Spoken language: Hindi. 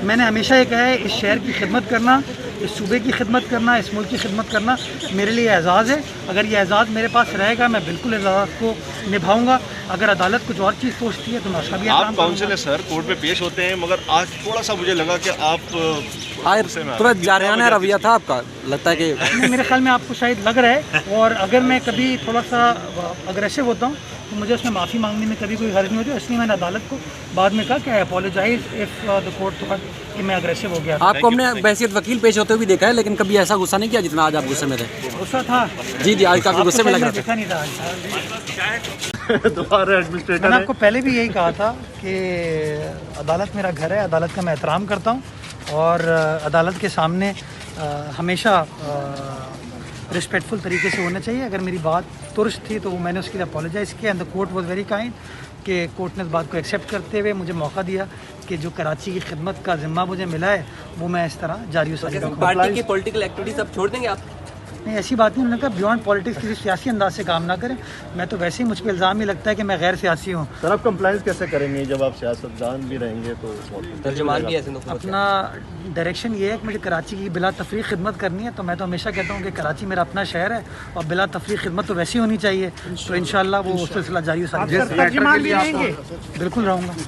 मैंने हमेशा ये कहा है, इस शहर की खिदमत करना, इस सूबे की खिदमत करना, इस मुल्क की खिदमत करना मेरे लिए एजाज़ है। अगर ये एजाज़ मेरे पास रहेगा मैं बिल्कुल एजाज़ को निभाऊंगा। अगर अदालत कुछ और चीज़ सोचती है तो मैं उसका भी आप काउंसिल है सर, कोर्ट में पेश होते हैं, मगर आज थोड़ा सा मुझे लगा कि आप तुरंत जारहाना रवैया था आपका, लगता है कि मेरे ख्याल में आपको शायद लग रहा है। और अगर मैं कभी थोड़ा सा अग्रेसिव होता हूँ तो मुझे उसमें माफ़ी मांगने में कभी कोई हर्ज नहीं होती। इसलिए मैंने अदालत को बाद में कहा कि I apologise if the court thought कि मैं अग्रेसिव हो गया। आपको हमने बहसियत वकील पेश होते हुए भी देखा है, लेकिन कभी ऐसा गुस्सा नहीं किया जितना आज आप गुस्से में थे। गुस्सा था जी जी, आज काफ़ी गुस्से में लग रहा था। देखा नहीं था। दोबारा एडमिनिस्ट्रेटर मैंने आपको पहले भी यही कहा था कि अदालत मेरा घर है, अदालत का मैं एहतराम करता हूँ और अदालत के सामने हमेशा रिस्पेक्टफुल तरीके से होना चाहिए। अगर मेरी बात तुरश थी तो मैंने उसके लिए अपोलोजाइज़ किया and the court was very kind कि कोर्ट ने इस बात को एक्सेप्ट करते हुए मुझे मौका दिया कि जो कराची की खिदमत का ज़िम्मा मुझे मिला है वो मैं इस तरह जारी रखूँ। पार्टी की पॉलिटिकल एक्टिविटीज अब छोड़ देंगे आप? नहीं, ऐसी बात नहीं। उन्होंने कहा बियॉन्ड पॉलिटिक्स किसी सियासी अंदाज से काम ना करें। मैं तो वैसे ही मुझ पर इल्ज़ाम ही लगता है कि मैं गैर सियासी हूँ। सर आप कंप्लाइंस कैसे करेंगे जब आप सियासतदान भी रहेंगे तो तर्जुमान भी ऐसे अपना डायरेक्शन ये है कि मुझे कराची की बिला तफरीक खिदमत करनी है। तो मैं तो हमेशा कहता हूँ कि कराची मेरा अपना शहर है और बिला तफरीक खिदमत तो वैसी होनी चाहिए। तो इंशाल्लाह वो सिलसिला जारी हो सकता है। बिल्कुल रहूँगा।